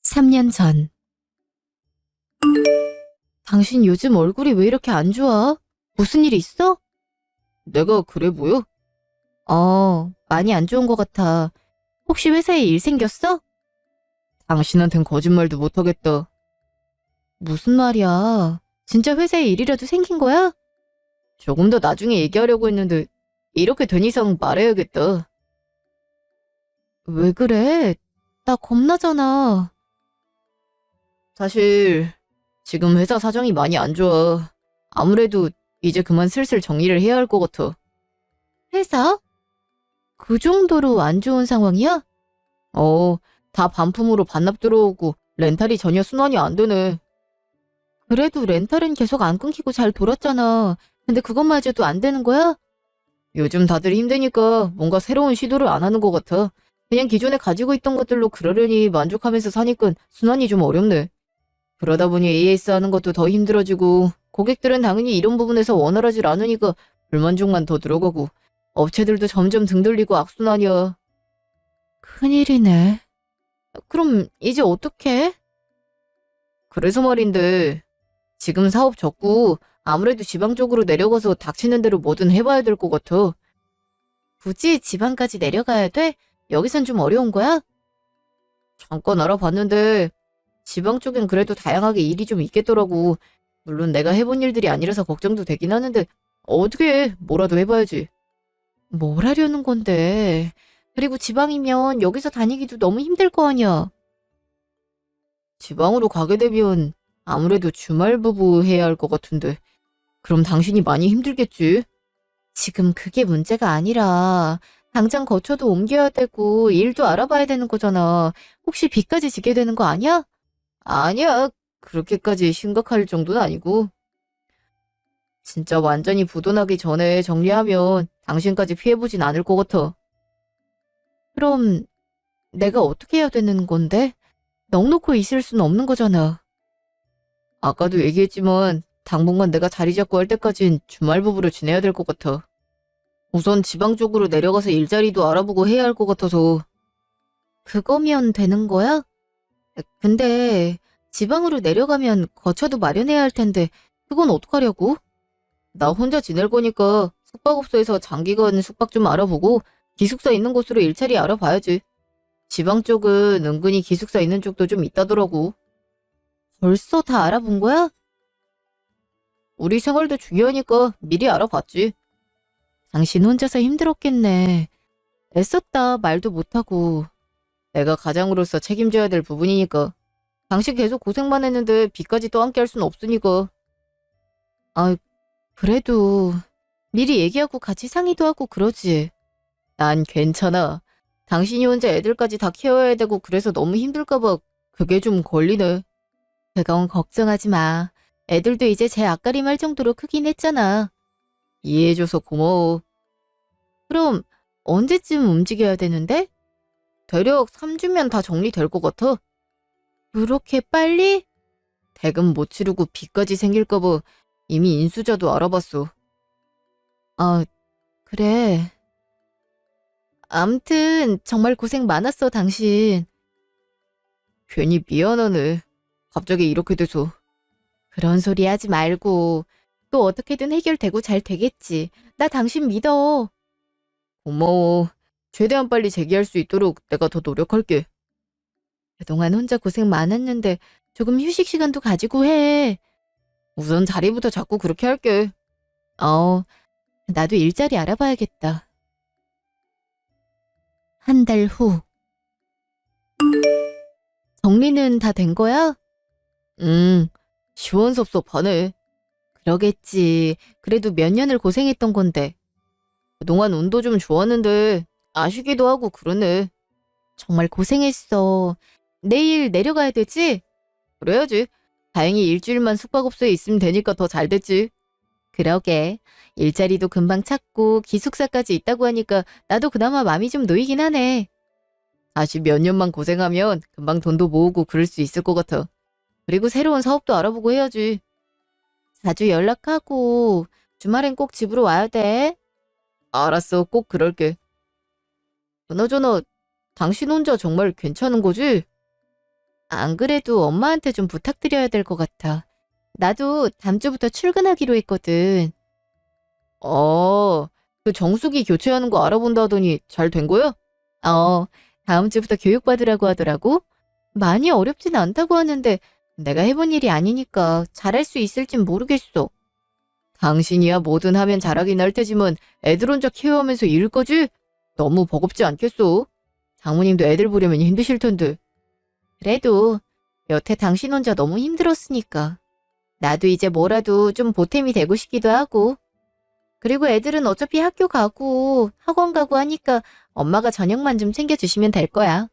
3년 전. 당신 요즘 얼굴이 왜 이렇게 안 좋아? 무슨 일 있어? 내가 그래 보여? 많이 안 좋은 것 같아. 혹시 회사에 일 생겼어? 당신한텐 거짓말도 못하겠다. 무슨 말이야? 진짜 회사에 일이라도 생긴 거야? 조금 더 나중에 얘기하려고 했는데 이렇게 된 이상 말해야겠다. 왜 그래? 나 겁나잖아. 사실 지금 회사 사정이 많이 안 좋아. 아무래도 이제 그만 슬슬 정리를 해야 할 것 같아. 회사? 그 정도로 안 좋은 상황이야? 어, 다 반품으로 반납 들어오고 렌탈이 전혀 순환이 안 되네. 그래도 렌탈은 계속 안 끊기고 잘 돌았잖아. 근데 그것마저도 안 되는 거야? 요즘 다들 힘드니까 뭔가 새로운 시도를 안 하는 것 같아. 그냥 기존에 가지고 있던 것들로 그러려니 만족하면서 사니까 순환이 좀 어렵네. 그러다 보니 AS 하는 것도 더 힘들어지고 고객들은 당연히 이런 부분에서 원활하질 않으니까 불만족만 더 들어가고 업체들도 점점 등 돌리고 악순환이야. 큰일이네. 그럼 이제 어떡해? 그래서 말인데 지금 사업 접고 아무래도 지방 쪽으로 내려가서 닥치는 대로 뭐든 해봐야 될 것 같아. 굳이 지방까지 내려가야 돼? 여기선 좀 어려운 거야? 잠깐 알아봤는데 지방 쪽엔 그래도 다양하게 일이 좀 있겠더라고. 물론 내가 해본 일들이 아니라서 걱정도 되긴 하는데 어떻게 해? 뭐라도 해봐야지. 뭘 하려는 건데. 그리고 지방이면 여기서 다니기도 너무 힘들 거 아니야. 지방으로 가게 되면 아무래도 주말 부부 해야 할 것 같은데. 그럼 당신이 많이 힘들겠지? 지금 그게 문제가 아니라 당장 거처도 옮겨야 되고 일도 알아봐야 되는 거잖아. 혹시 빚까지 지게 되는 거 아니야? 아니야. 그렇게까지 심각할 정도는 아니고. 진짜 완전히 부도나기 전에 정리하면 당신까지 피해보진 않을 것 같아. 그럼 내가 어떻게 해야 되는 건데? 넋 놓고 있을 수는 없는 거잖아. 아까도 얘기했지만 당분간 내가 자리 잡고 할 때까진 주말 부부로 지내야 될 것 같아. 우선 지방 쪽으로 내려가서 일자리도 알아보고 해야 할 것 같아서. 그거면 되는 거야? 근데 지방으로 내려가면 거처도 마련해야 할 텐데 그건 어떡하려고? 나 혼자 지낼 거니까 숙박업소에서 장기간 숙박 좀 알아보고 기숙사 있는 곳으로 일자리 알아봐야지. 지방 쪽은 은근히 기숙사 있는 쪽도 좀 있다더라고. 벌써 다 알아본 거야? 우리 생활도 중요하니까 미리 알아봤지. 당신 혼자서 힘들었겠네. 애썼다 말도 못하고. 내가 가장으로서 책임져야 될 부분이니까. 당신 계속 고생만 했는데 빚까지 떠안게 할 순 없으니까. 아, 그래도 미리 얘기하고 같이 상의도 하고 그러지. 난 괜찮아. 당신이 혼자 애들까지 다 키워야 되고 그래서 너무 힘들까봐 그게 좀 걸리네. 그건 걱정하지 마. 애들도 이제 제 앞가림 할 정도로 크긴 했잖아. 이해해줘서 고마워. 그럼 언제쯤 움직여야 되는데? 대략 3주면 다 정리될 것 같아. 그렇게 빨리? 대금 못 치르고 빚까지 생길까봐 이미 인수자도 알아봤어. 아, 그래. 암튼 정말 고생 많았어, 당신. 괜히 미안하네. 갑자기 이렇게 돼서. 그런 소리 하지 말고 또 어떻게든 해결되고 잘 되겠지. 나 당신 믿어. 고마워. 최대한 빨리 재기할 수 있도록 내가 더 노력할게. 그동안 혼자 고생 많았는데 조금 휴식 시간도 가지고 해. 우선 자리부터 잡고 그렇게 할게. 어, 나도 일자리 알아봐야겠다. 한 달 후. 정리는 다 된 거야? 시원섭섭하네. 그러겠지. 그래도 몇 년을 고생했던 건데. 그동안 운도 좀 좋았는데 아쉬기도 하고 그러네. 정말 고생했어. 내일 내려가야 되지? 그래야지. 다행히 일주일만 숙박업소에 있으면 되니까 더 잘 됐지. 그러게. 일자리도 금방 찾고 기숙사까지 있다고 하니까 나도 그나마 마음이 좀 놓이긴 하네. 다시 몇 년만 고생하면 금방 돈도 모으고 그럴 수 있을 것 같아. 그리고 새로운 사업도 알아보고 해야지. 자주 연락하고 주말엔 꼭 집으로 와야 돼. 알았어, 꼭 그럴게. 그나저나 당신 혼자 정말 괜찮은 거지? 안 그래도 엄마한테 좀 부탁드려야 될 것 같아. 나도 다음 주부터 출근하기로 했거든. 그 정수기 교체하는 거 알아본다 하더니 잘 된 거야? 어, 다음 주부터 교육받으라고 하더라고. 많이 어렵진 않다고 하는데 내가 해본 일이 아니니까 잘할 수 있을진 모르겠어. 당신이야 뭐든 하면 잘하긴 할 테지만 애들 혼자 케어하면서 일을 거지? 너무 버겁지 않겠어? 장모님도 애들 보려면 힘드실 텐데. 그래도 여태 당신 혼자 너무 힘들었으니까. 나도 이제 뭐라도 좀 보탬이 되고 싶기도 하고. 그리고 애들은 어차피 학교 가고 학원 가고 하니까 엄마가 저녁만 좀 챙겨주시면 될 거야.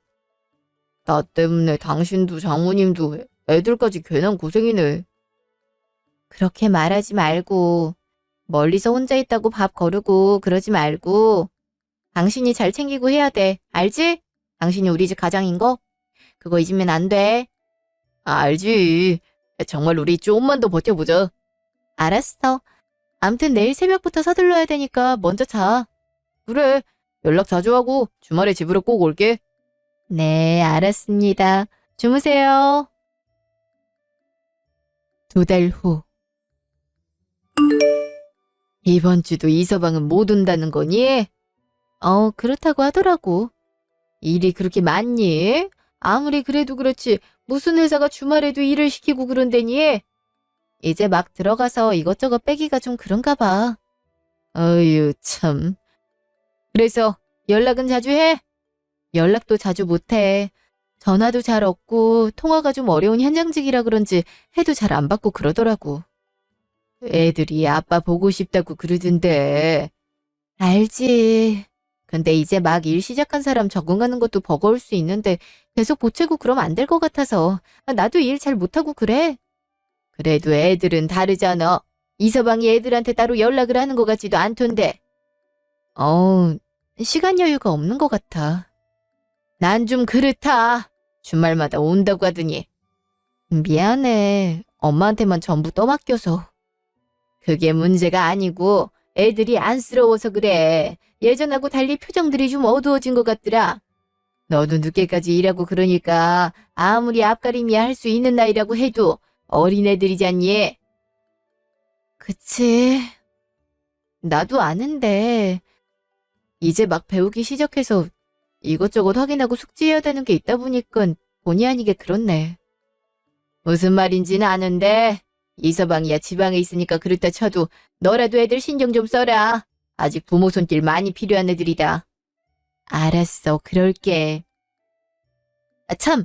나 때문에 당신도 장모님도 애들까지 괜한 고생이네. 그렇게 말하지 말고 멀리서 혼자 있다고 밥 거르고 그러지 말고 당신이 잘 챙기고 해야 돼. 알지? 당신이 우리 집 가장인 거? 그거 잊으면 안 돼. 알지. 정말 우리 조금만 더 버텨보자. 알았어. 암튼 내일 새벽부터 서둘러야 되니까 먼저 자. 그래. 연락 자주 하고 주말에 집으로 꼭 올게. 네, 알았습니다. 주무세요. 2달 후. 이번 주도 이서방은 못 온다는 거니? 그렇다고 하더라고. 일이 그렇게 많니? 아무리 그래도 그렇지 무슨 회사가 주말에도 일을 시키고 그런다니? 이제 막 들어가서 이것저것 빼기가 좀 그런가 봐. 어휴 참. 그래서 연락은 자주 해? 연락도 자주 못해. 전화도 잘 없고 통화가 좀 어려운 현장직이라 그런지 해도 잘 안 받고 그러더라고. 애들이 아빠 보고 싶다고 그러던데. 알지. 근데 이제 막 일 시작한 사람 적응하는 것도 버거울 수 있는데 계속 보채고 그러면 안 될 것 같아서 나도 일 잘 못하고 그래. 그래도 애들은 다르잖아. 이서방이 애들한테 따로 연락을 하는 것 같지도 않던데. 시간 여유가 없는 것 같아. 난 좀 그렇다. 주말마다 온다고 하더니. 미안해. 엄마한테만 전부 떠맡겨서. 그게 문제가 아니고 애들이 안쓰러워서 그래. 예전하고 달리 표정들이 좀 어두워진 것 같더라. 너도 늦게까지 일하고 그러니까 아무리 앞가림이야 할 수 있는 나이라고 해도 어린애들이잖니. 그치. 나도 아는데 이제 막 배우기 시작해서 이것저것 확인하고 숙지해야 되는 게 있다 보니까 본의 아니게 그렇네. 무슨 말인지는 아는데 이서방이야 지방에 있으니까 그렇다 쳐도 너라도 애들 신경 좀 써라. 아직 부모 손길 많이 필요한 애들이다. 알았어, 그럴게. 참,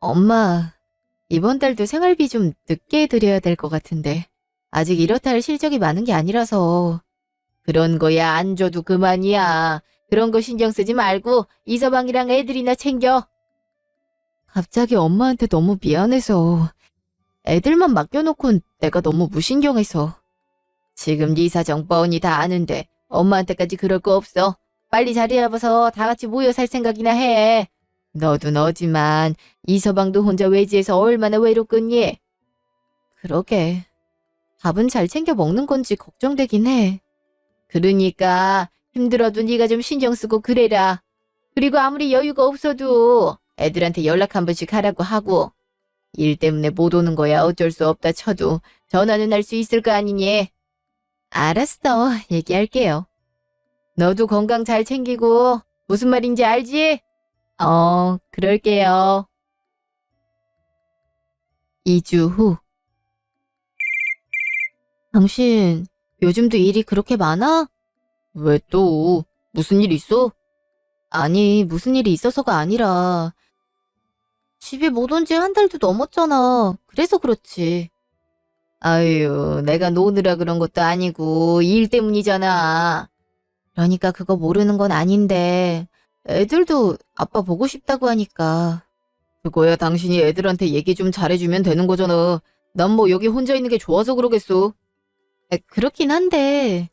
엄마, 이번 달도 생활비 좀 늦게 드려야 될 것 같은데 아직 이렇다 할 실적이 많은 게 아니라서. 그런 거야 안 줘도 그만이야. 그런 거 신경 쓰지 말고 이서방이랑 애들이나 챙겨. 갑자기 엄마한테 너무 미안해서 애들만 맡겨놓곤 내가 너무 무신경해서. 지금 네 사정 뻔히 다 아는데 엄마한테까지 그럴 거 없어. 빨리 자리 잡아서 다 같이 모여 살 생각이나 해. 너도 너지만 이서방도 혼자 외지에서 얼마나 외롭겠니? 그러게. 밥은 잘 챙겨 먹는 건지 걱정되긴 해. 그러니까 힘들어도 네가 좀 신경 쓰고 그래라. 그리고 아무리 여유가 없어도 애들한테 연락 한 번씩 하라고 하고. 일 때문에 못 오는 거야 어쩔 수 없다 쳐도 전화는 할 수 있을 거 아니니? 알았어, 얘기할게요. 너도 건강 잘 챙기고 무슨 말인지 알지? 그럴게요. 2주 후. 당신, 요즘도 일이 그렇게 많아? 왜 또? 무슨 일 있어? 아니, 무슨 일이 있어서가 아니라 집에 못 온 지 한 달도 넘었잖아. 그래서 그렇지. 아유, 내가 노느라 그런 것도 아니고 일 때문이잖아. 그러니까 그거 모르는 건 아닌데 애들도 아빠 보고 싶다고 하니까. 그거야 당신이 애들한테 얘기 좀 잘해주면 되는 거잖아. 난 뭐 여기 혼자 있는 게 좋아서 그러겠어. 그렇긴 한데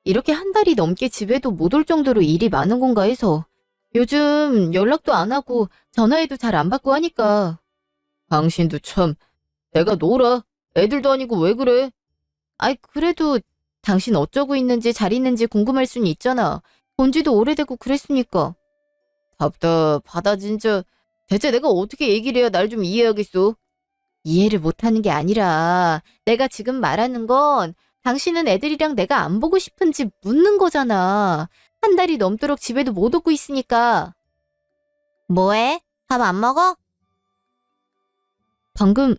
이렇게 한 달이 넘게 집에도 못 올 정도로 일이 많은 건가 해서. 요즘 연락도 안 하고 전화해도 잘 안 받고 하니까. 당신도 참, 내가 놀아. 애들도 아니고 왜 그래? 아이, 그래도 당신 어쩌고 있는지 잘 있는지 궁금할 순 있잖아. 본 지도 오래되고 그랬으니까. 답답하다 진짜. 대체 내가 어떻게 얘기를 해야 날 좀 이해하겠어? 이해를 못하는 게 아니라 내가 지금 말하는 건 당신은 애들이랑 내가 안 보고 싶은지 묻는 거잖아. 한 달이 넘도록 집에도 못 오고 있으니까. 뭐해? 밥 안 먹어? 방금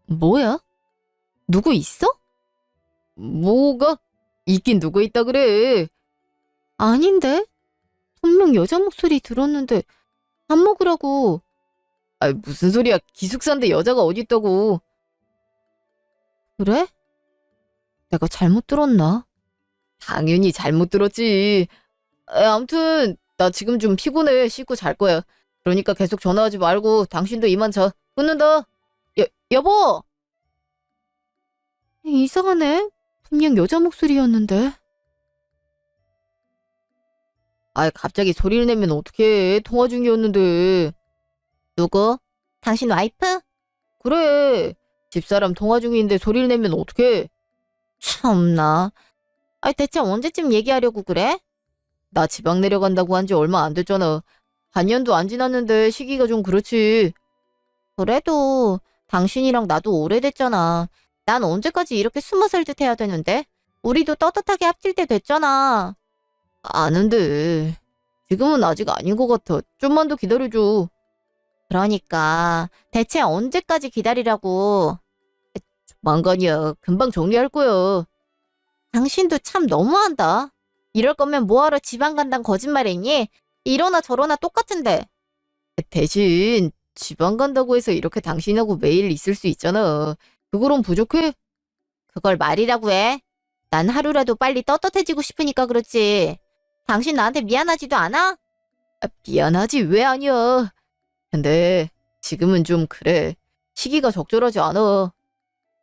뭐야? 누구 있어? 뭐가? 있긴 누구 있다 그래? 아닌데? 분명 여자 목소리 들었는데 밥 먹으라고. 아, 무슨 소리야. 기숙사인데 여자가 어디 있다고. 그래? 내가 잘못 들었나? 당연히 잘못 들었지. 아무튼 나 지금 좀 피곤해. 씻고 잘 거야. 그러니까 계속 전화하지 말고 당신도 이만 자. 끊는다. 여보! 이상하네. 분명 여자 목소리였는데. 아, 갑자기 소리를 내면 어떡해. 통화 중이었는데. 누구? 당신 와이프? 그래. 집사람 통화 중인데 소리를 내면 어떡해. 참나. 아니, 대체 언제쯤 얘기하려고 그래? 나 지방 내려간다고 한 지 얼마 안 됐잖아. 반년도 안 지났는데 시기가 좀 그렇지. 그래도 당신이랑 나도 오래됐잖아. 난 언제까지 이렇게 숨어 살듯 해야 되는데? 우리도 떳떳하게 합칠 때 됐잖아. 아는데. 지금은 아직 아닌 것 같아. 좀만 더 기다려줘. 그러니까 대체 언제까지 기다리라고. 망간이야. 금방 정리할 거야. 당신도 참 너무한다. 이럴 거면 뭐하러 지방 간단 거짓말했니? 이러나 저러나 똑같은데. 대신 지방 간다고 해서 이렇게 당신하고 매일 있을 수 있잖아. 그거론 부족해? 그걸 말이라고 해? 난 하루라도 빨리 떳떳해지고 싶으니까 그렇지. 당신 나한테 미안하지도 않아? 미안하지 왜 아니야. 근데 지금은 좀 그래. 시기가 적절하지 않아.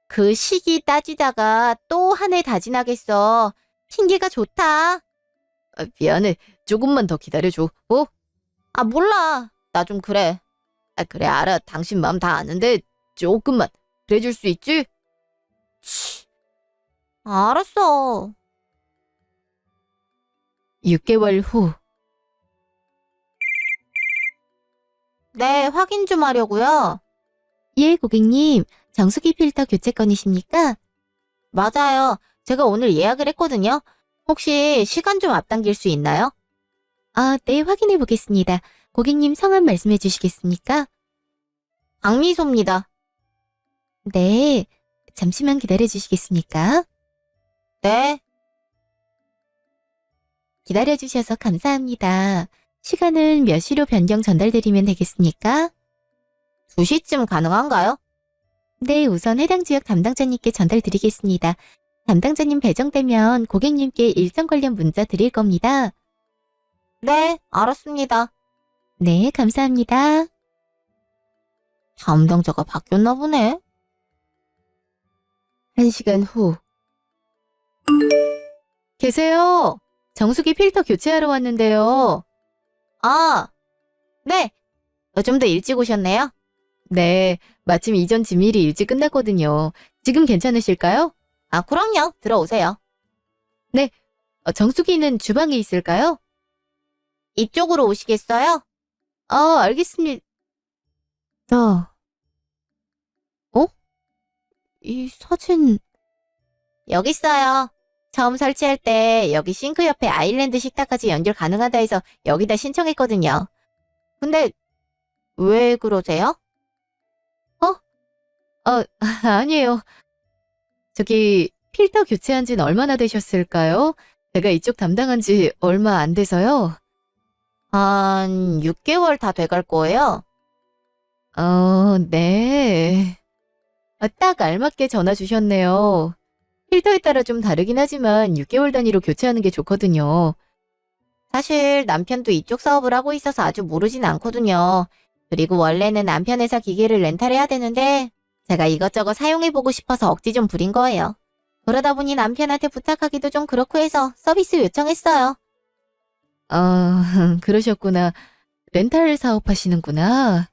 그 시기 따지다가 또 한 해 다 지나겠어. 핑계가 좋다. 미안해. 조금만 더 기다려줘. 어? 아, 몰라. 나 좀 그래. 그래 알아. 당신 마음 다 아는데 조금만 그래줄 수 있지? 치. 알았어. 6개월 후. 네, 확인 좀 하려고요. 예, 고객님. 정수기 필터 교체 건이십니까? 맞아요. 제가 오늘 예약을 했거든요. 혹시 시간 좀 앞당길 수 있나요? 아, 네, 확인해 보겠습니다. 고객님 성함 말씀해 주시겠습니까? 박미소입니다. 네, 잠시만 기다려 주시겠습니까? 네. 기다려 주셔서 감사합니다. 시간은 몇 시로 변경 전달드리면 되겠습니까? 2시쯤 가능한가요? 네, 우선 해당 지역 담당자님께 전달드리겠습니다. 담당자님 배정되면 고객님께 일정 관련 문자 드릴 겁니다. 네, 알았습니다. 네, 감사합니다. 담당자가 바뀌었나 보네. 1시간 후. 계세요? 정수기 필터 교체하러 왔는데요. 아, 네. 좀 더 일찍 오셨네요. 네, 마침 이전 지밀이 일찍 끝났거든요. 지금 괜찮으실까요? 아, 그럼요. 들어오세요. 정수기는 주방에 있을까요? 이쪽으로 오시겠어요? 알겠습니다. 이 사진, 여기 있어요. 처음 설치할 때 여기 싱크 옆에 아일랜드 식탁까지 연결 가능하다 해서 여기다 신청했거든요. 근데 왜 그러세요? 아니에요. 저기, 필터 교체한 지는 얼마나 되셨을까요? 제가 이쪽 담당한 지 얼마 안 돼서요. 한 6개월 다 돼갈 거예요. 네. 딱 알맞게 전화 주셨네요. 필터에 따라 좀 다르긴 하지만 6개월 단위로 교체하는 게 좋거든요. 사실 남편도 이쪽 사업을 하고 있어서 아주 모르진 않거든요. 그리고 원래는 남편 회사 기계를 렌탈해야 되는데 제가 이것저것 사용해보고 싶어서 억지 좀 부린 거예요. 그러다 보니 남편한테 부탁하기도 좀 그렇고 해서 서비스 요청했어요. 그러셨구나. 렌탈 사업 하시는구나.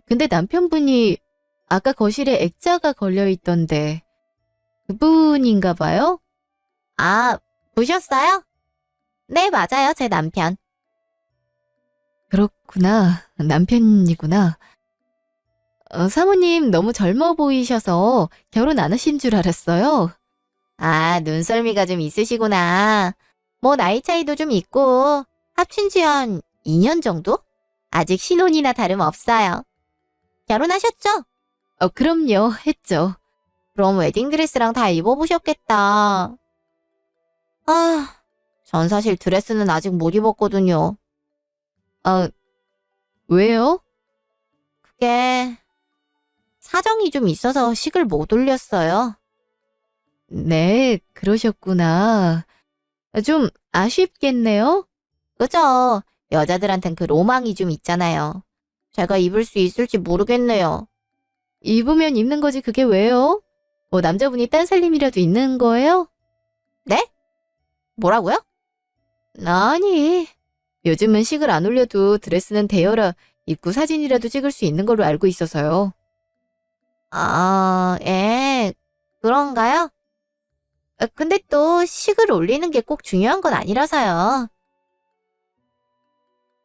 근데 남편분이 아까 거실에 액자가 걸려 있던데 그분인가 봐요? 아, 보셨어요? 네, 맞아요. 제 남편. 그렇구나. 남편이구나. 사모님 너무 젊어 보이셔서 결혼 안 하신 줄 알았어요. 아, 눈썰미가 좀 있으시구나. 뭐 나이 차이도 좀 있고 합친 지 한 2년 정도? 아직 신혼이나 다름없어요. 결혼하셨죠? 그럼요. 했죠. 그럼 웨딩드레스랑 다 입어보셨겠다. 아, 전 사실 드레스는 아직 못 입었거든요. 아, 왜요? 그게 사정이 좀 있어서 식을 못 올렸어요. 네, 그러셨구나. 좀 아쉽겠네요? 그죠? 여자들한텐 그 로망이 좀 있잖아요. 제가 입을 수 있을지 모르겠네요. 입으면 입는 거지 그게 왜요? 뭐 남자분이 딴 살림이라도 있는 거예요? 네? 뭐라고요? 아니, 요즘은 식을 안 올려도 드레스는 대여라 입고 사진이라도 찍을 수 있는 걸로 알고 있어서요. 아, 예, 그런가요? 근데 또 식을 올리는 게 꼭 중요한 건 아니라서요.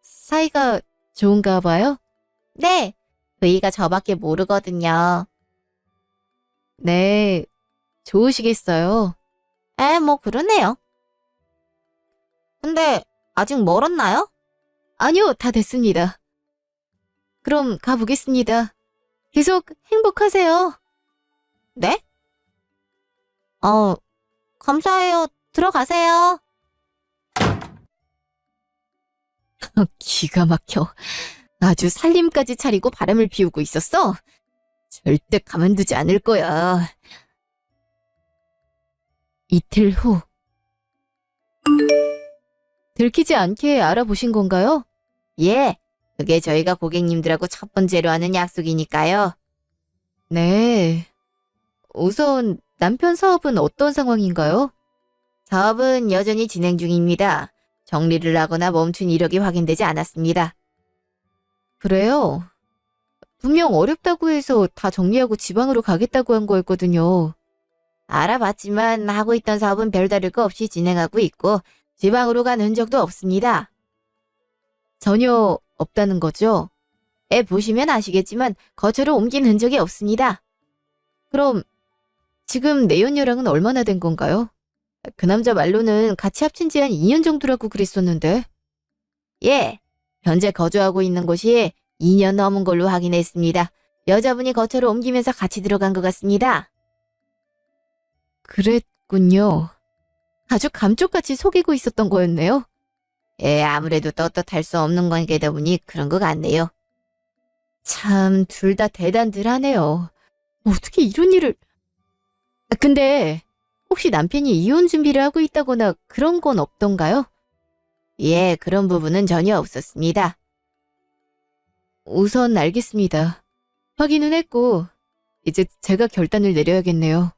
사이가 좋은가 봐요? 네, 그이가 저밖에 모르거든요. 네, 좋으시겠어요. 뭐 그러네요. 근데 아직 멀었나요? 아니요, 다 됐습니다. 그럼 가보겠습니다. 계속 행복하세요. 네? 감사해요. 들어가세요. 기가 막혀. 아주 살림까지 차리고 바람을 피우고 있었어? 절대 가만두지 않을 거야. 이틀 후. 들키지 않게 알아보신 건가요? 예, 그게 저희가 고객님들하고 첫 번째로 하는 약속이니까요. 네. 우선 남편 사업은 어떤 상황인가요? 사업은 여전히 진행 중입니다. 정리를 하거나 멈춘 이력이 확인되지 않았습니다. 그래요? 분명 어렵다고 해서 다 정리하고 지방으로 가겠다고 한 거였거든요. 알아봤지만 하고 있던 사업은 별다를 거 없이 진행하고 있고 지방으로 간 흔적도 없습니다. 전혀 없다는 거죠? 보시면 아시겠지만 거처를 옮긴 흔적이 없습니다. 그럼 지금 내연녀랑은 얼마나 된 건가요? 그 남자 말로는 같이 합친 지 한 2년 정도라고 그랬었는데. 예, 현재 거주하고 있는 곳이 2년 넘은 걸로 확인했습니다. 여자분이 거처를 옮기면서 같이 들어간 것 같습니다. 그랬군요. 아주 감쪽같이 속이고 있었던 거였네요. 아무래도 떳떳할 수 없는 관계다 보니 그런 것 같네요. 참, 둘 다 대단들하네요. 어떻게 이런 일을... 근데 혹시 남편이 이혼 준비를 하고 있다거나 그런 건 없던가요? 예, 그런 부분은 전혀 없었습니다. 우선 알겠습니다. 확인은 했고 이제 제가 결단을 내려야겠네요.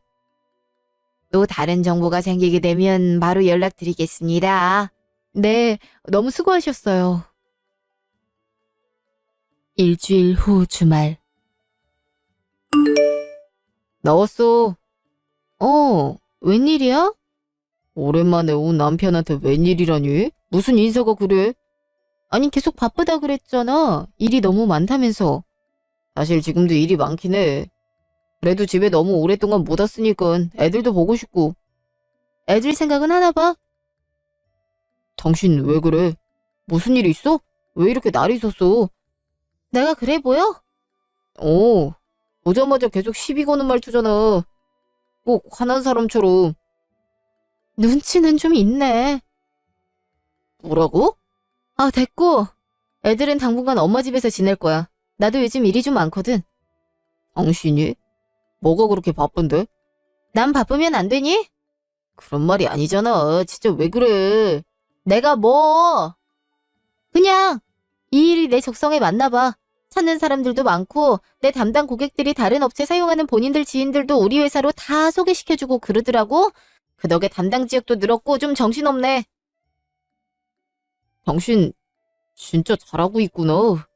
또 다른 정보가 생기게 되면 바로 연락드리겠습니다. 네, 너무 수고하셨어요. 일주일 후 주말. 나왔어. 웬일이야? 오랜만에 온 남편한테 웬일이라니? 무슨 인사가 그래? 아니, 계속 바쁘다 그랬잖아. 일이 너무 많다면서. 사실 지금도 일이 많긴 해. 그래도 집에 너무 오랫동안 못 왔으니까 애들도 보고 싶고. 애들 생각은 하나 봐? 당신 왜 그래? 무슨 일 있어? 왜 이렇게 날이 섰어? 내가 그래 보여? 보자마자 계속 시비 거는 말투잖아. 꼭 화난 사람처럼. 눈치는 좀 있네. 뭐라고? 아, 됐고. 애들은 당분간 엄마 집에서 지낼 거야. 나도 요즘 일이 좀 많거든. 당신이? 뭐가 그렇게 바쁜데? 난 바쁘면 안 되니? 그런 말이 아니잖아. 진짜 왜 그래? 내가 뭐? 그냥 이 일이 내 적성에 맞나 봐. 찾는 사람들도 많고 내 담당 고객들이 다른 업체 사용하는 본인들 지인들도 우리 회사로 다 소개시켜주고 그러더라고. 그 덕에 담당 지역도 늘었고 좀 정신없네. 당신 진짜 잘하고 있구나.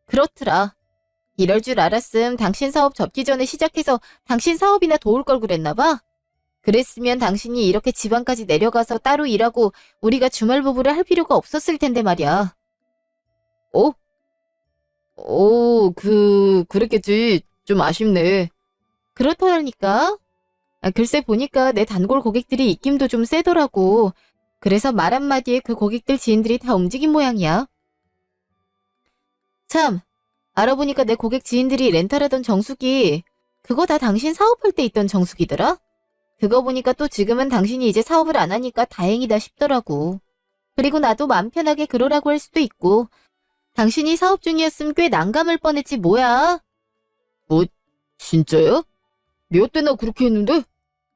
그렇더라. 이럴 줄 알았음 당신 사업 접기 전에 시작해서 당신 사업이나 도울 걸 그랬나 봐. 그랬으면 당신이 이렇게 지방까지 내려가서 따로 일하고 우리가 주말 부부를 할 필요가 없었을 텐데 말이야. 어? 그랬겠지. 좀 아쉽네. 그렇더라니까. 글쎄 보니까 내 단골 고객들이 입김도 좀 세더라고. 그래서 말 한마디에 그 고객들 지인들이 다 움직인 모양이야. 참, 알아보니까 내 고객 지인들이 렌탈하던 정수기, 그거 다 당신 사업할 때 있던 정수기더라? 그거 보니까 또 지금은 당신이 이제 사업을 안 하니까 다행이다 싶더라고. 그리고 나도 맘 편하게 그러라고 할 수도 있고, 당신이 사업 중이었으면 꽤 난감할 뻔했지 뭐야. 뭐, 진짜야? 몇 대나 그렇게 했는데?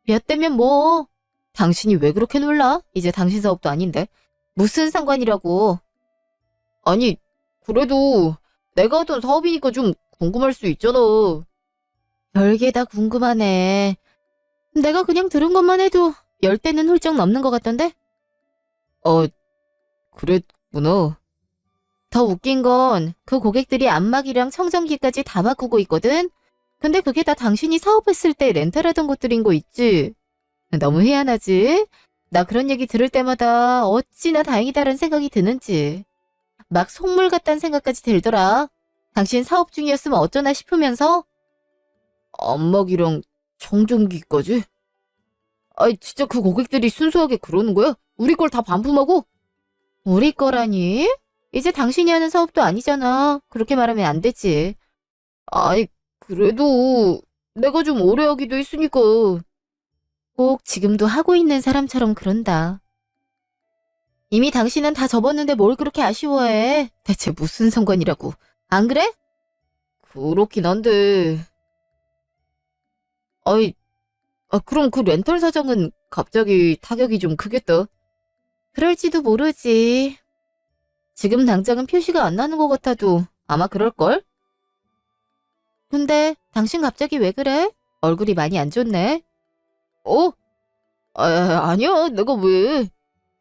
몇 대면 뭐. 당신이 왜 그렇게 놀라? 이제 당신 사업도 아닌데. 무슨 상관이라고. 아니, 그래도 내가 하던 사업이니까 좀 궁금할 수 있잖아. 별게 다 궁금하네. 내가 그냥 들은 것만 해도 10대는 훌쩍 넘는 것 같던데? 그랬구나. 더 웃긴 건 그 고객들이 안마기랑 청정기까지 다 바꾸고 있거든? 근데 그게 다 당신이 사업했을 때 렌탈하던 것들인 거 있지? 너무 희한하지? 나 그런 얘기 들을 때마다 어찌나 다행이다라는 생각이 드는지. 막 속물 같다는 생각까지 들더라. 당신 사업 중이었으면 어쩌나 싶으면서. 안마기랑 청정기까지? 아이, 진짜 그 고객들이 순수하게 그러는 거야? 우리 걸 다 반품하고? 우리 거라니? 이제 당신이 하는 사업도 아니잖아. 그렇게 말하면 안 되지. 아이, 그래도 내가 좀 오래 하기도 했으니까. 꼭 지금도 하고 있는 사람처럼 그런다. 이미 당신은 다 접었는데 뭘 그렇게 아쉬워해? 대체 무슨 상관이라고. 안 그래? 그렇긴 한데. 아이, 그럼 그 렌탈 사장은 갑자기 타격이 좀 크겠다. 그럴지도 모르지. 지금 당장은 표시가 안 나는 것 같아도 아마 그럴걸? 근데 당신 갑자기 왜 그래? 얼굴이 많이 안 좋네. 어? 아니야, 내가 왜.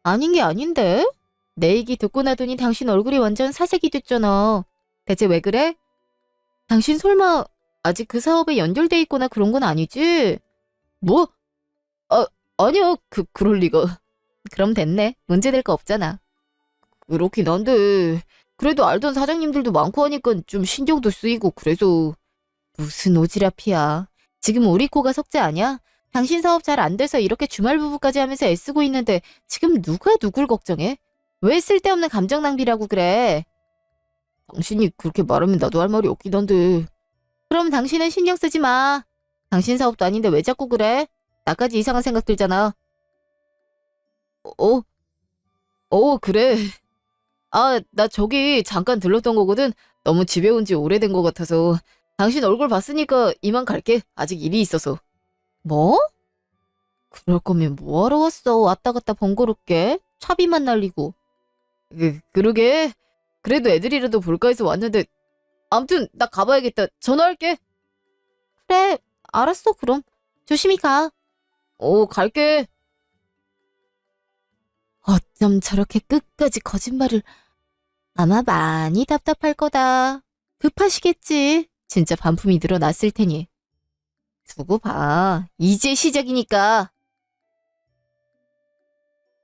아닌 게 아닌데? 내 얘기 듣고 나더니 당신 얼굴이 완전 사색이 됐잖아. 대체 왜 그래? 당신 설마 아직 그 사업에 연결돼 있거나 그런 건 아니지? 뭐? 아니야, 그럴 리가. 그럼 됐네. 문제될 거 없잖아. 그렇긴 한데. 그래도 알던 사장님들도 많고 하니까 좀 신경도 쓰이고 그래서. 무슨 오지랖이야. 지금 우리 코가 석재 아니야? 당신 사업 잘 안 돼서 이렇게 주말 부부까지 하면서 애쓰고 있는데 지금 누가 누굴 걱정해? 왜 쓸데없는 감정 낭비라고 그래? 당신이 그렇게 말하면 나도 할 말이 없긴 한데. 그럼 당신은 신경 쓰지 마. 당신 사업도 아닌데 왜 자꾸 그래? 나까지 이상한 생각 들잖아. 그래. 나 저기 잠깐 들렀던 거거든. 너무 집에 온 지 오래된 것 같아서. 당신 얼굴 봤으니까 이만 갈게. 아직 일이 있어서. 뭐? 그럴 거면 뭐하러 왔어? 왔다 갔다 번거롭게. 차비만 날리고. 그러게. 그래도 애들이라도 볼까 해서 왔는데. 아무튼 나 가봐야겠다. 전화할게. 그래, 알았어 그럼. 조심히 가. 갈게. 어쩜 저렇게 끝까지 거짓말을. 아마 많이 답답할 거다. 급하시겠지. 진짜 반품이 늘어났을 테니. 두고 봐. 이제 시작이니까.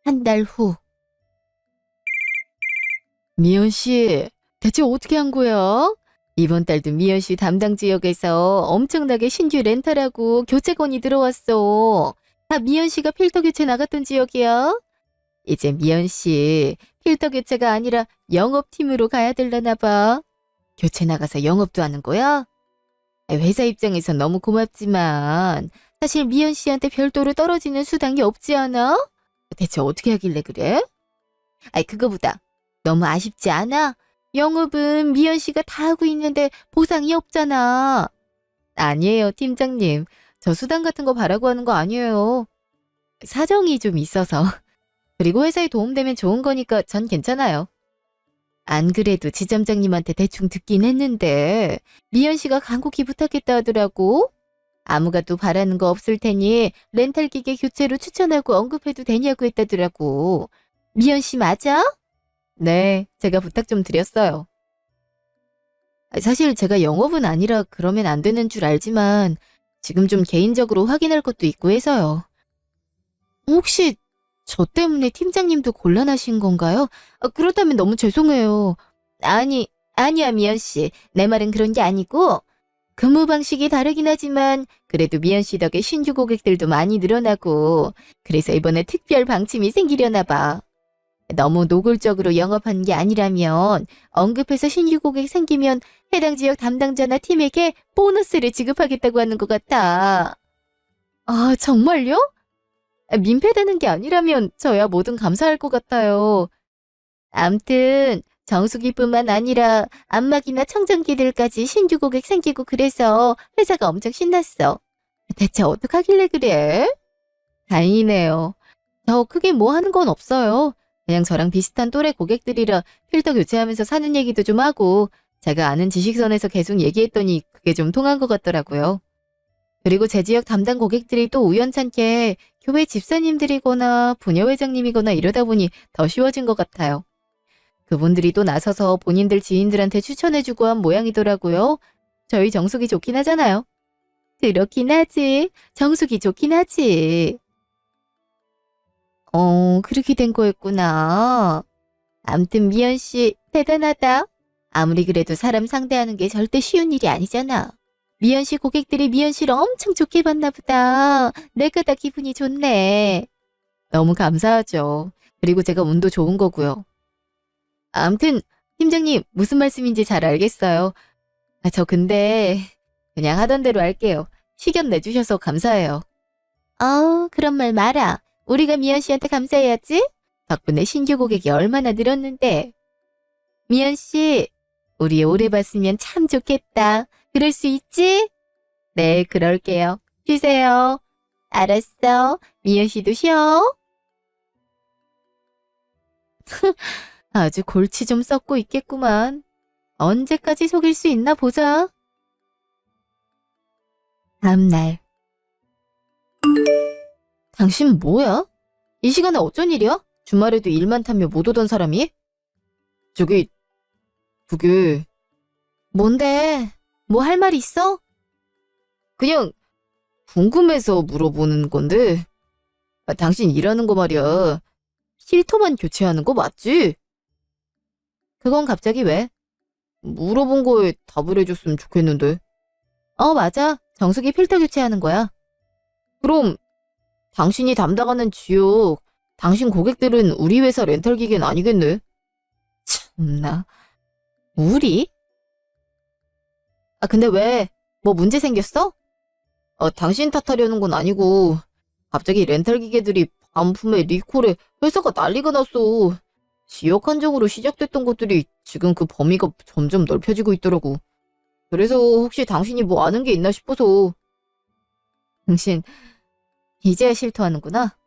한 달 후. 미연 씨, 대체 어떻게 한 거야? 이번 달도 미연 씨 담당 지역에서 엄청나게 신규 렌탈하고 교체 건이 들어왔어. 다 미연 씨가 필터 교체 나갔던 지역이야. 이제 미연 씨 필터 교체가 아니라 영업팀으로 가야 되려나 봐. 교체 나가서 영업도 하는 거야? 회사 입장에선 너무 고맙지만 사실 미연 씨한테 별도로 떨어지는 수당이 없지 않아? 대체 어떻게 하길래 그래? 그거보다 너무 아쉽지 않아? 영업은 미연 씨가 다 하고 있는데 보상이 없잖아. 아니에요, 팀장님. 저 수당 같은 거 바라고 하는 거 아니에요. 사정이 좀 있어서. 그리고 회사에 도움되면 좋은 거니까 전 괜찮아요. 안 그래도 지점장님한테 대충 듣긴 했는데 미연 씨가 간곡히 부탁했다 하더라고. 아무것도 바라는 거 없을 테니 렌탈 기계 교체로 추천하고 언급해도 되냐고 했다더라고. 미연 씨 맞아? 네, 제가 부탁 좀 드렸어요. 사실 제가 영업은 아니라 그러면 안 되는 줄 알지만 지금 좀 개인적으로 확인할 것도 있고 해서요. 혹시 저 때문에 팀장님도 곤란하신 건가요? 그렇다면 너무 죄송해요. 아니야, 미연 씨. 내 말은 그런 게 아니고, 근무 방식이 다르긴 하지만, 그래도 미연 씨 덕에 신규 고객들도 많이 늘어나고, 그래서 이번에 특별 방침이 생기려나 봐. 너무 노골적으로 영업하는 게 아니라면, 언급해서 신규 고객 생기면 해당 지역 담당자나 팀에게 보너스를 지급하겠다고 하는 것 같아. 아, 정말요? 민폐되는 게 아니라면 저야 뭐든 감사할 것 같아요. 암튼 정수기뿐만 아니라 안마기나 청정기들까지 신규 고객 생기고 그래서 회사가 엄청 신났어. 대체 어떡하길래 그래? 다행이네요. 더 크게 뭐 하는 건 없어요. 그냥 저랑 비슷한 또래 고객들이라 필터 교체하면서 사는 얘기도 좀 하고 제가 아는 지식선에서 계속 얘기했더니 그게 좀 통한 것 같더라고요. 그리고 제 지역 담당 고객들이 또 우연찮게 교회 집사님들이거나 부녀회장님이거나 이러다 보니 더 쉬워진 것 같아요. 그분들이 또 나서서 본인들 지인들한테 추천해주고 한 모양이더라고요. 저희 정숙이 좋긴 하잖아요. 그렇긴 하지. 정숙이 좋긴 하지. 그렇게 된 거였구나. 암튼 미연 씨 대단하다. 아무리 그래도 사람 상대하는 게 절대 쉬운 일이 아니잖아. 미연 씨 고객들이 미연 씨를 엄청 좋게 봤나 보다. 내가 다 기분이 좋네. 너무 감사하죠. 그리고 제가 운도 좋은 거고요. 암튼 팀장님 무슨 말씀인지 잘 알겠어요. 저 근데 그냥 하던 대로 할게요. 시견 내주셔서 감사해요. 그런 말 마라. 우리가 미연 씨한테 감사해야지. 덕분에 신규 고객이 얼마나 늘었는데. 미연 씨, 우리 오래 봤으면 참 좋겠다. 그럴 수 있지? 네, 그럴게요. 쉬세요. 알았어. 미연 씨도 쉬어. 아주 골치 좀 썩고 있겠구만. 언제까지 속일 수 있나 보자. 다음날. 당신 뭐야? 이 시간에 어쩐 일이야? 주말에도 일 많다며 못 오던 사람이? 그게... 뭔데? 뭐 할 말 있어? 그냥 궁금해서 물어보는 건데 당신 일하는 거 말이야. 필터만 교체하는 거 맞지? 그건 갑자기 왜? 물어본 거에 답을 해줬으면 좋겠는데. 맞아. 정수기 필터 교체하는 거야. 그럼 당신이 담당하는 지역, 당신 고객들은 우리 회사 렌탈 기계는 아니겠네? 참나. 우리? 근데 왜? 뭐 문제 생겼어? 당신 탓하려는 건 아니고 갑자기 렌탈 기계들이 반품에 리콜에 회사가 난리가 났어. 지역 한정으로 시작됐던 것들이 지금 그 범위가 점점 넓혀지고 있더라고. 그래서 혹시 당신이 뭐 아는 게 있나 싶어서. 당신 이제야 실토하는구나.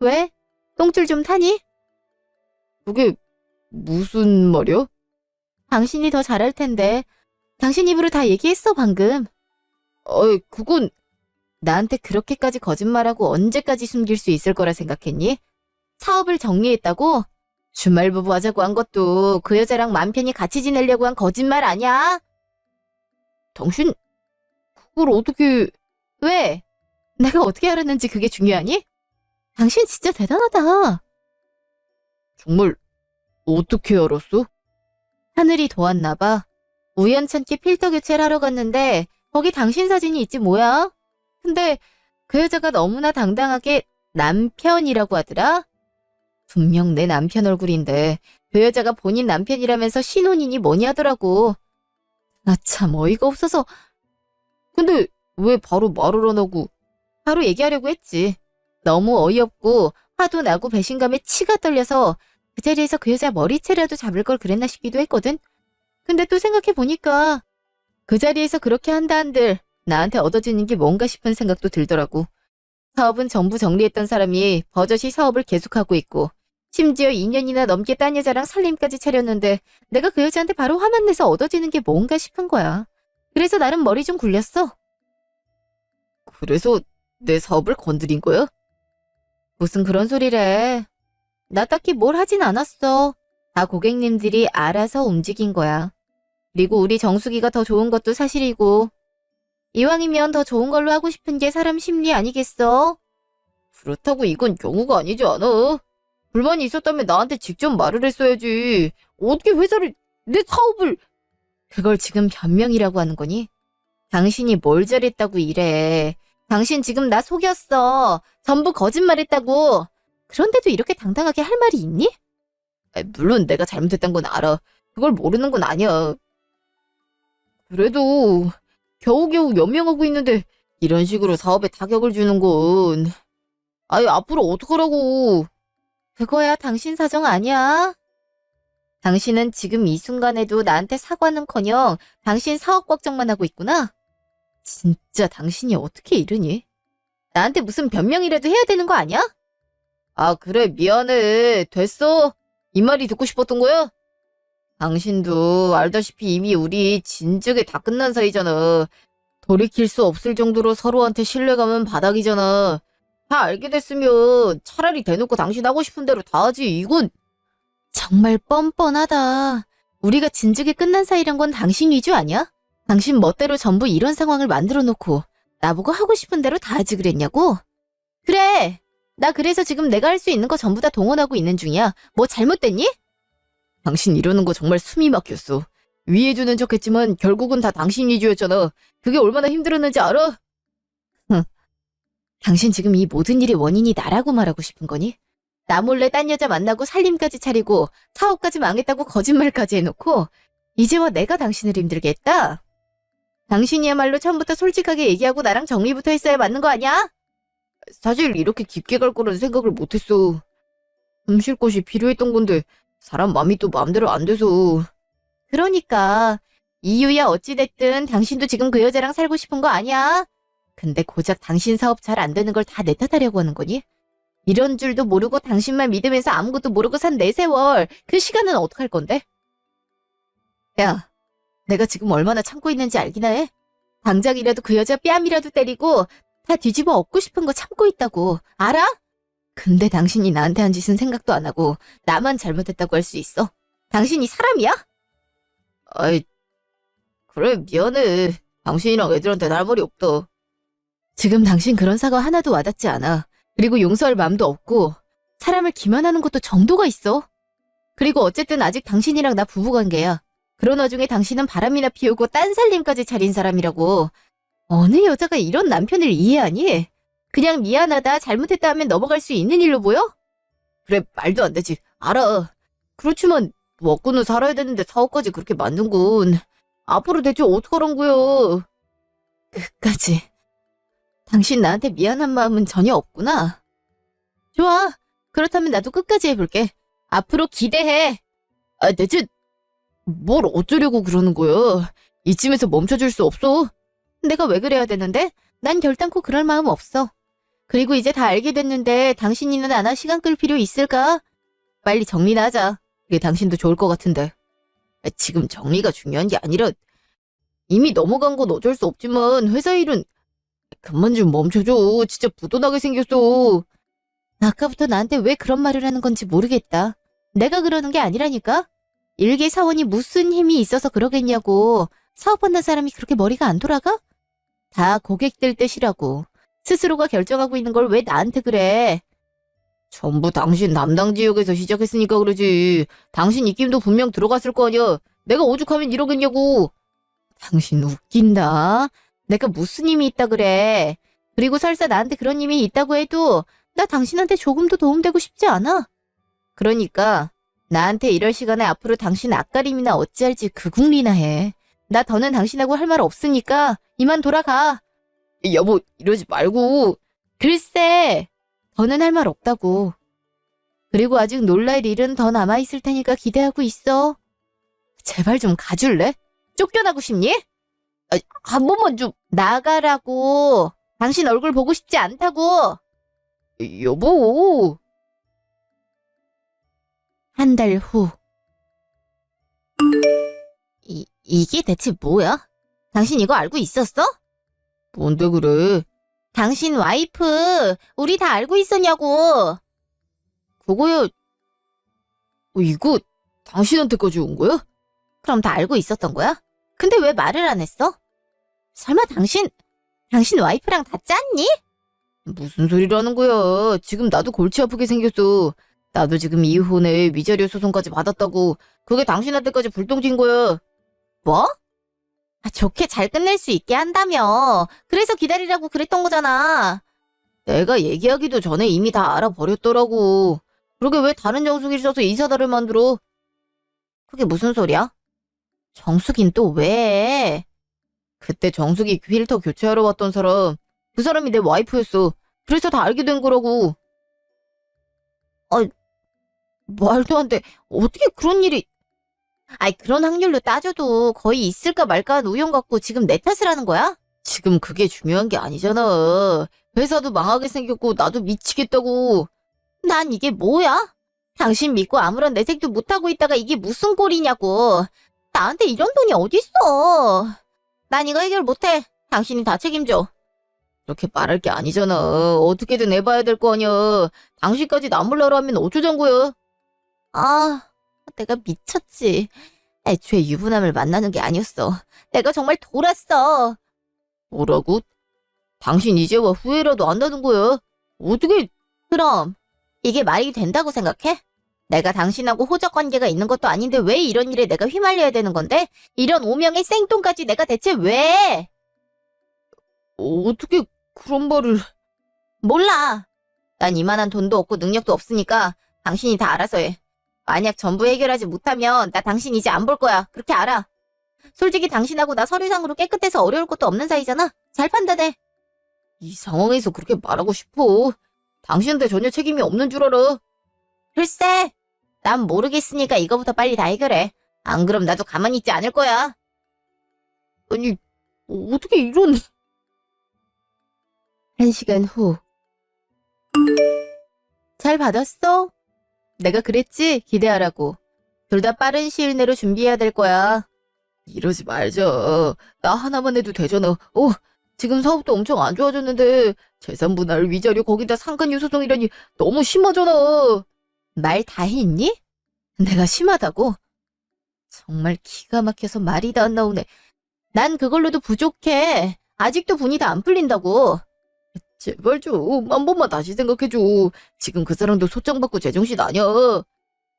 왜? 똥줄 좀 타니? 그게 무슨 말이야? 당신이 더 잘할 텐데. 당신 입으로 다 얘기했어 방금. 그건 나한테 그렇게까지 거짓말하고 언제까지 숨길 수 있을 거라 생각했니? 사업을 정리했다고? 주말부부 하자고 한 것도 그 여자랑 맘 편히 같이 지내려고 한 거짓말 아니야? 당신 그걸 어떻게... 왜? 내가 어떻게 알았는지 그게 중요하니? 당신 진짜 대단하다. 정말 어떻게 알았어? 하늘이 도왔나 봐. 우연찮게 필터 교체를 하러 갔는데 거기 당신 사진이 있지 뭐야? 근데 그 여자가 너무나 당당하게 남편이라고 하더라? 분명 내 남편 얼굴인데 그 여자가 본인 남편이라면서 신혼이니 뭐니 하더라고. 나 참 어이가 없어서. 근데 왜 바로 말을 안 하고? 바로 얘기하려고 했지. 너무 어이없고 화도 나고 배신감에 치가 떨려서 그 자리에서 그 여자 머리채라도 잡을 걸 그랬나 싶기도 했거든. 근데 또 생각해보니까 그 자리에서 그렇게 한다 한들 나한테 얻어지는 게 뭔가 싶은 생각도 들더라고. 사업은 전부 정리했던 사람이 버젓이 사업을 계속하고 있고 심지어 2년이나 넘게 딴 여자랑 살림까지 차렸는데 내가 그 여자한테 바로 화만 내서 얻어지는 게 뭔가 싶은 거야. 그래서 나름 머리 좀 굴렸어. 그래서 내 사업을 건드린 거야? 무슨 그런 소리래. 나 딱히 뭘 하진 않았어. 다 고객님들이 알아서 움직인 거야. 그리고 우리 정수기가 더 좋은 것도 사실이고 이왕이면 더 좋은 걸로 하고 싶은 게 사람 심리 아니겠어? 그렇다고 이건 경우가 아니지 않아? 불만이 있었다면 나한테 직접 말을 했어야지. 어떻게 회사를... 내 사업을. 그걸 지금 변명이라고 하는 거니? 당신이 뭘 잘했다고 이래. 당신 지금 나 속였어. 전부 거짓말했다고. 그런데도 이렇게 당당하게 할 말이 있니? 물론 내가 잘못했던 건 알아. 그걸 모르는 건 아니야. 그래도 겨우겨우 연명하고 있는데 이런 식으로 사업에 타격을 주는 건. 아이, 앞으로 어떡하라고. 그거야 당신 사정 아니야. 당신은 지금 이 순간에도 나한테 사과는커녕 당신 사업 걱정만 하고 있구나. 진짜 당신이 어떻게 이러니? 나한테 무슨 변명이라도 해야 되는 거 아니야? 아, 그래, 미안해. 됐어? 이 말이 듣고 싶었던 거야? 당신도 알다시피 이미 우리 진즉에 다 끝난 사이잖아. 돌이킬 수 없을 정도로 서로한테 신뢰감은 바닥이잖아. 다 알게 됐으면 차라리 대놓고 당신 하고 싶은 대로 다 하지. 이건 정말 뻔뻔하다. 우리가 진즉에 끝난 사이란 건 당신 위주 아니야? 당신 멋대로 전부 이런 상황을 만들어 놓고 나보고 하고 싶은 대로 다 하지 그랬냐고? 그래. 나 그래서 지금 내가 할 수 있는 거 전부 다 동원하고 있는 중이야. 뭐 잘못됐니? 당신 이러는 거 정말 숨이 막혔어. 위해주는 척 했지만 결국은 다 당신 위주였잖아. 그게 얼마나 힘들었는지 알아? 당신 지금 이 모든 일의 원인이 나라고 말하고 싶은 거니? 나 몰래 딴 여자 만나고 살림까지 차리고 사업까지 망했다고 거짓말까지 해놓고 이제 와 내가 당신을 힘들게 했다? 당신이야말로 처음부터 솔직하게 얘기하고 나랑 정리부터 했어야 맞는 거 아니야? 사실 이렇게 깊게 갈 거라는 생각을 못했어. 숨 쉴 곳이 필요했던 건데 사람 마음이 또 마음대로 안 돼서. 그러니까 이유야 어찌됐든 당신도 지금 그 여자랑 살고 싶은 거 아니야? 근데 고작 당신 사업 잘 안 되는 걸 다 내 탓하려고 하는 거니? 이런 줄도 모르고 당신만 믿으면서 아무것도 모르고 산 내 세월, 그 시간은 어떡할 건데? 야, 내가 지금 얼마나 참고 있는지 알기나 해? 당장이라도 그 여자 뺨이라도 때리고 다 뒤집어 엎고 싶은 거 참고 있다고. 알아? 근데 당신이 나한테 한 짓은 생각도 안 하고 나만 잘못했다고 할 수 있어? 당신이 사람이야? 아이, 그래, 미안해. 당신이랑 애들한테 할 말이 없다. 지금 당신 그런 사과 하나도 와닿지 않아. 그리고 용서할 마음도 없고 사람을 기만하는 것도 정도가 있어. 그리고 어쨌든 아직 당신이랑 나 부부관계야. 그런 와중에 당신은 바람이나 피우고 딴 살림까지 차린 사람이라고. 어느 여자가 이런 남편을 이해하니? 그냥 미안하다, 잘못했다 하면 넘어갈 수 있는 일로 보여? 그래, 말도 안 되지. 알아. 그렇지만 먹고는 살아야 되는데 사업까지 그렇게 만든 건. 앞으로 대체 어떡하란 거야. 끝까지. 당신 나한테 미안한 마음은 전혀 없구나. 좋아. 그렇다면 나도 끝까지 해볼게. 앞으로 기대해. 아, 대체 뭘 어쩌려고 그러는 거야. 이쯤에서 멈춰줄 수 없어. 내가 왜 그래야 되는데? 난 결단코 그럴 마음 없어. 그리고 이제 다 알게 됐는데 당신이나 나나 시간 끌 필요 있을까? 빨리 정리나 하자. 그게 당신도 좋을 것 같은데. 지금 정리가 중요한 게 아니라 이미 넘어간 건 어쩔 수 없지만 회사 일은 그만 좀 멈춰줘. 진짜 부도나게 생겼어. 아까부터 나한테 왜 그런 말을 하는 건지 모르겠다. 내가 그러는 게 아니라니까? 일개 사원이 무슨 힘이 있어서 그러겠냐고. 사업한다는 사람이 그렇게 머리가 안 돌아가? 다 고객들 뜻이라고. 스스로가 결정하고 있는 걸 왜 나한테 그래? 전부 당신 담당 지역에서 시작했으니까 그러지. 당신 입김도 분명 들어갔을 거 아니야. 내가 오죽하면 이러겠냐고. 당신 웃긴다. 내가 무슨 힘이 있다 그래. 그리고 설사 나한테 그런 힘이 있다고 해도 나 당신한테 조금도 도움되고 싶지 않아. 그러니까 나한테 이럴 시간에 앞으로 당신 앞가림이나 어찌할지 그 궁리나 해. 나 더는 당신하고 할 말 없으니까 이만 돌아가. 여보, 이러지 말고. 글쎄, 더는 할 말 없다고. 그리고 아직 놀랄 일은 더 남아있을 테니까 기대하고 있어. 제발 좀 가줄래? 쫓겨나고 싶니? 아, 한 번만 좀. 나가라고. 당신 얼굴 보고 싶지 않다고. 여보. 한 달 후. 이게 대체 뭐야? 당신 이거 알고 있었어? 뭔데 그래? 당신 와이프, 우리 다 알고 있었냐고. 그거야. 이거 당신한테까지 온 거야? 그럼 다 알고 있었던 거야? 근데 왜 말을 안 했어? 설마 당신 와이프랑 다 짰니? 무슨 소리를 하는 거야. 지금 나도 골치 아프게 생겼어. 나도 지금 이혼에 위자료 소송까지 받았다고. 그게 당신한테까지 불똥 튄 거야. 뭐? 좋게 잘 끝낼 수 있게 한다며. 그래서 기다리라고 그랬던 거잖아. 내가 얘기하기도 전에 이미 다 알아버렸더라고. 그러게 왜 다른 정수기를 써서 이사다를 만들어? 그게 무슨 소리야? 정수긴 또 왜? 그때 정수기 필터 교체하러 왔던 사람, 그 사람이 내 와이프였어. 그래서 다 알게 된 거라고. 말도 안 돼. 어떻게 그런 일이... 그런 확률로 따져도 거의 있을까 말까 한 우연 같고 지금 내 탓을 하는 거야? 지금 그게 중요한 게 아니잖아. 회사도 망하게 생겼고 나도 미치겠다고. 난 이게 뭐야? 당신 믿고 아무런 내색도 못하고 있다가 이게 무슨 꼴이냐고. 나한테 이런 돈이 어딨어. 난 이거 해결 못해. 당신이 다 책임져. 그렇게 말할 게 아니잖아. 어떻게든 해봐야 될 거 아니야. 당신까지 나 몰라라 하면 어쩌잔 거야. 내가 미쳤지. 애초에 유부남을 만나는 게 아니었어. 내가 정말 돌았어. 뭐라고? 당신 이제와 후회라도 안다는 거야. 어떻게... 그럼 이게 말이 된다고 생각해? 내가 당신하고 호적 관계가 있는 것도 아닌데 왜 이런 일에 내가 휘말려야 되는 건데? 이런 오명의 생돈까지 내가 대체 왜? 어떻게 그런 말을... 몰라. 난 이만한 돈도 없고 능력도 없으니까 당신이 다 알아서 해. 만약 전부 해결하지 못하면 나 당신 이제 안 볼 거야. 그렇게 알아. 솔직히 당신하고 나 서류상으로 깨끗해서 어려울 것도 없는 사이잖아. 잘 판단해. 이 상황에서 그렇게 말하고 싶어. 당신한테 전혀 책임이 없는 줄 알아. 글쎄, 난 모르겠으니까 이거부터 빨리 다 해결해. 안 그럼 나도 가만히 있지 않을 거야. 아니, 어떻게 이런... 1시간 후. 잘 받았어? 내가 그랬지? 기대하라고. 둘 다 빠른 시일 내로 준비해야 될 거야. 이러지 말자. 나 하나만 해도 되잖아. 지금 사업도 엄청 안 좋아졌는데 재산 분할, 위자료, 거기다 상간유 소송이라니 너무 심하잖아. 말 다 했니? 내가 심하다고? 정말 기가 막혀서 말이 다 안 나오네. 난 그걸로도 부족해. 아직도 분이 다 안 풀린다고. 제발 좀 한 번만 다시 생각해줘. 지금 그 사람도 소장받고 제정신 아니야.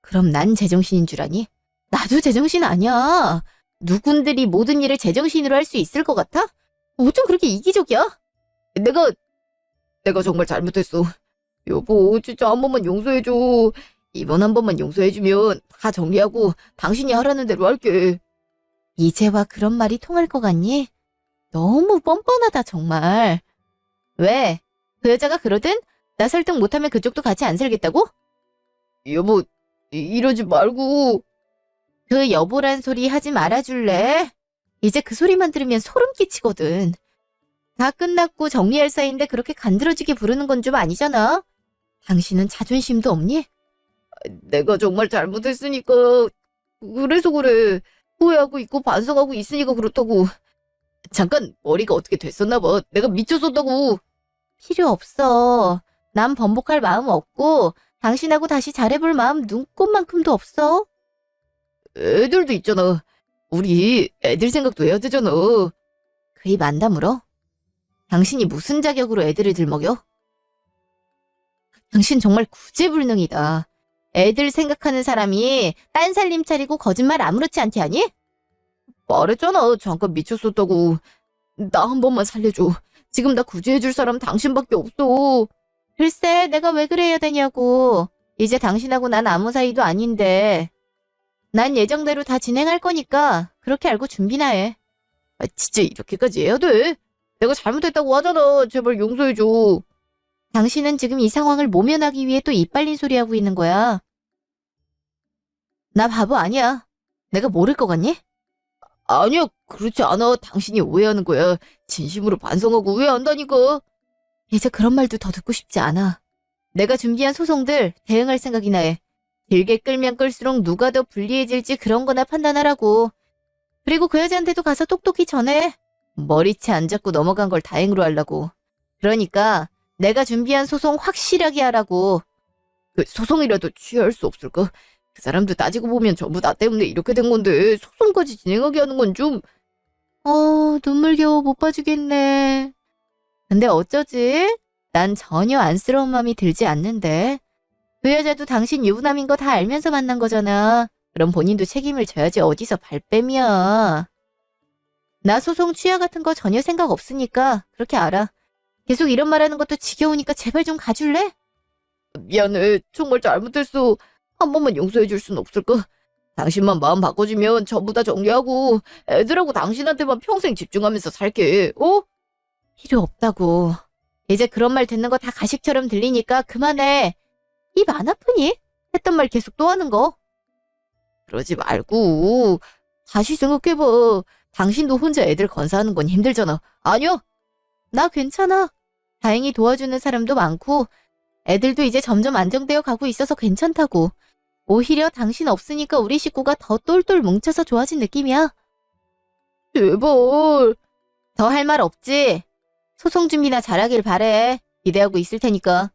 그럼 난 제정신인 줄 아니? 나도 제정신 아니야. 누군들이 모든 일을 제정신으로 할 수 있을 것 같아? 어쩜 그렇게 이기적이야? 내가 정말 잘못했어. 여보, 진짜 한 번만 용서해줘. 이번 한 번만 용서해주면 다 정리하고 당신이 하라는 대로 할게. 이제와 그런 말이 통할 것 같니? 너무 뻔뻔하다 정말. 왜? 그 여자가 그러든? 나 설득 못하면 그쪽도 같이 안 살겠다고? 여보, 이러지 말고. 그 여보란 소리 하지 말아줄래? 이제 그 소리만 들으면 소름 끼치거든. 다 끝났고 정리할 사이인데 그렇게 간드러지게 부르는 건 좀 아니잖아. 당신은 자존심도 없니? 내가 정말 잘못했으니까. 그래서 그래. 후회하고 있고 반성하고 있으니까 그렇다고. 잠깐 머리가 어떻게 됐었나 봐. 내가 미쳤었다고. 필요 없어. 난 번복할 마음 없고 당신하고 다시 잘해볼 마음 눈꼽만큼도 없어. 애들도 있잖아. 우리 애들 생각도 해야 되잖아. 그 입 안 다물어? 당신이 무슨 자격으로 애들을 들먹여? 당신 정말 구제불능이다. 애들 생각하는 사람이 딴 살림 차리고 거짓말 아무렇지 않게 하니? 말했잖아. 잠깐 미쳤었다고. 나 한 번만 살려줘. 지금 나 구제해줄 사람 당신밖에 없어. 글쎄, 내가 왜 그래야 되냐고. 이제 당신하고 난 아무 사이도 아닌데. 난 예정대로 다 진행할 거니까 그렇게 알고 준비나 해. 진짜 이렇게까지 해야 돼? 내가 잘못했다고 하잖아. 제발 용서해줘. 당신은 지금 이 상황을 모면하기 위해 또 이빨린 소리 하고 있는 거야. 나 바보 아니야. 내가 모를 것 같니? 아니야, 그렇지 않아. 당신이 오해하는 거야. 진심으로 반성하고 오해한다니까. 이제 그런 말도 더 듣고 싶지 않아. 내가 준비한 소송들 대응할 생각이나 해. 길게 끌면 끌수록 누가 더 불리해질지 그런 거나 판단하라고. 그리고 그 여자한테도 가서 똑똑히 전해. 머리채 안 잡고 넘어간 걸 다행으로 하려고. 그러니까 내가 준비한 소송 확실하게 하라고. 그 소송이라도 취할 수 없을까? 그 사람도 따지고 보면 전부 나 때문에 이렇게 된 건데 소송까지 진행하게 하는 건 좀... 눈물겨워 못 봐주겠네. 근데 어쩌지? 난 전혀 안쓰러운 마음이 들지 않는데. 그 여자도 당신 유부남인 거 다 알면서 만난 거잖아. 그럼 본인도 책임을 져야지 어디서 발뺌이야. 나 소송 취하 같은 거 전혀 생각 없으니까 그렇게 알아. 계속 이런 말하는 것도 지겨우니까 제발 좀 가줄래? 미안해. 정말 잘못했어. 한 번만 용서해 줄 순 없을까? 당신만 마음 바꿔주면 전부 다 정리하고 애들하고 당신한테만 평생 집중하면서 살게. 어? 필요 없다고. 이제 그런 말 듣는 거 다 가식처럼 들리니까 그만해. 입 안 아프니? 했던 말 계속 또 하는 거. 그러지 말고 다시 생각해봐. 당신도 혼자 애들 건사하는 건 힘들잖아. 아니야? 나 괜찮아. 다행히 도와주는 사람도 많고 애들도 이제 점점 안정되어 가고 있어서 괜찮다고. 오히려 당신 없으니까 우리 식구가 더 똘똘 뭉쳐서 좋아진 느낌이야. 제발. 더 할 말 없지? 소송 준비나 잘하길 바래. 기대하고 있을 테니까.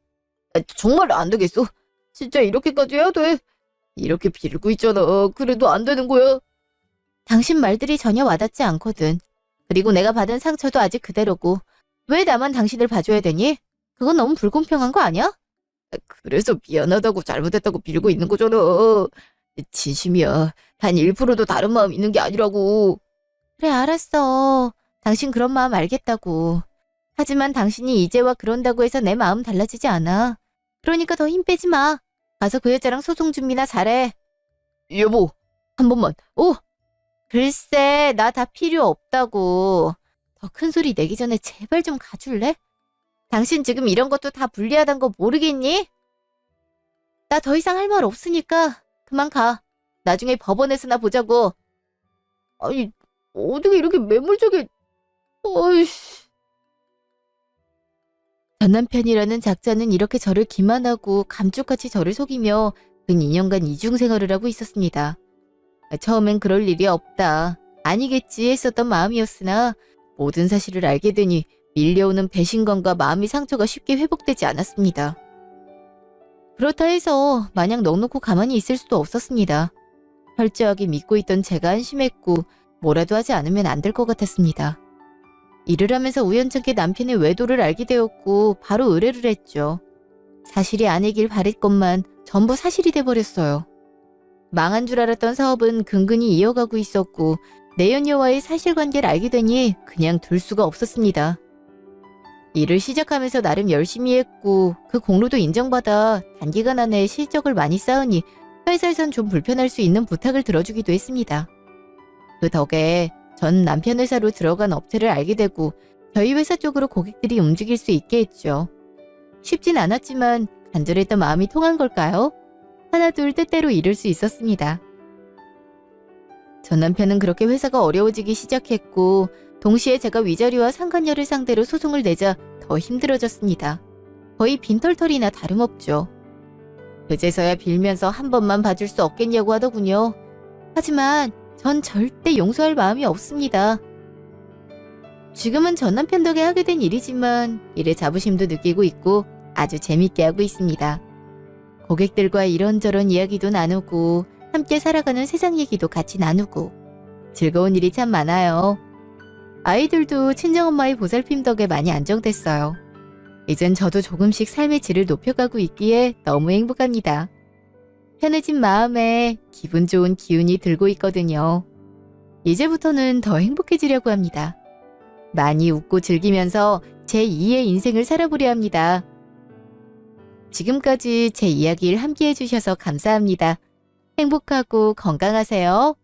정말 안 되겠어. 진짜 이렇게까지 해야 돼. 이렇게 빌고 있잖아. 그래도 안 되는 거야. 당신 말들이 전혀 와닿지 않거든. 그리고 내가 받은 상처도 아직 그대로고. 왜 나만 당신을 봐줘야 되니? 그건 너무 불공평한 거 아니야? 그래서 미안하다고 잘못했다고 빌고 있는 거잖아. 진심이야. 단 1%도 다른 마음 있는 게 아니라고. 그래, 알았어. 당신 그런 마음 알겠다고. 하지만 당신이 이제와 그런다고 해서 내 마음 달라지지 않아. 그러니까 더 힘 빼지 마. 가서 그 여자랑 소송 준비나 잘해. 여보, 한 번만. 글쎄, 나 다 필요 없다고. 더 큰 소리 내기 전에 제발 좀 가줄래? 당신 지금 이런 것도 다 불리하단 거 모르겠니? 나 더 이상 할 말 없으니까 그만 가. 나중에 법원에서나 보자고. 아니, 어떻게 이렇게 매몰차게. 어이씨. 전 남편이라는 작자는 이렇게 저를 기만하고 감쪽같이 저를 속이며 근 2년간 이중생활을 하고 있었습니다. 처음엔 그럴 일이 없다. 아니겠지 했었던 마음이었으나 모든 사실을 알게 되니 밀려오는 배신감과 마음의 상처가 쉽게 회복되지 않았습니다. 그렇다 해서 마냥 넋놓고 가만히 있을 수도 없었습니다. 철저하게 믿고 있던 제가 안심했고 뭐라도 하지 않으면 안 될 것 같았습니다. 일을 하면서 우연찮게 남편의 외도를 알게 되었고 바로 의뢰를 했죠. 사실이 아니길 바랬건만 전부 사실이 돼버렸어요. 망한 줄 알았던 사업은 근근히 이어가고 있었고 내연녀와의 사실관계를 알게 되니 그냥 둘 수가 없었습니다. 일을 시작하면서 나름 열심히 했고 그 공로도 인정받아 단기간 안에 실적을 많이 쌓으니 회사에선 좀 불편할 수 있는 부탁을 들어주기도 했습니다. 그 덕에 전 남편 회사로 들어간 업체를 알게 되고 저희 회사 쪽으로 고객들이 움직일 수 있게 했죠. 쉽진 않았지만 간절했던 마음이 통한 걸까요? 하나둘 뜻대로 이룰 수 있었습니다. 전 남편은 그렇게 회사가 어려워지기 시작했고 동시에 제가 위자료와 상간녀를 상대로 소송을 내자 더 힘들어졌습니다. 거의 빈털털이나 다름없죠. 그제서야 빌면서 한 번만 봐줄 수 없겠냐고 하더군요. 하지만 전 절대 용서할 마음이 없습니다. 지금은 전 남편 덕에 하게 된 일이지만 일에 자부심도 느끼고 있고 아주 재밌게 하고 있습니다. 고객들과 이런저런 이야기도 나누고 함께 살아가는 세상 얘기도 같이 나누고 즐거운 일이 참 많아요. 아이들도 친정엄마의 보살핌 덕에 많이 안정됐어요. 이젠 저도 조금씩 삶의 질을 높여가고 있기에 너무 행복합니다. 편해진 마음에 기분 좋은 기운이 들고 있거든요. 이제부터는 더 행복해지려고 합니다. 많이 웃고 즐기면서 제 2의 인생을 살아보려 합니다. 지금까지 제 이야기를 함께 해주셔서 감사합니다. 행복하고 건강하세요.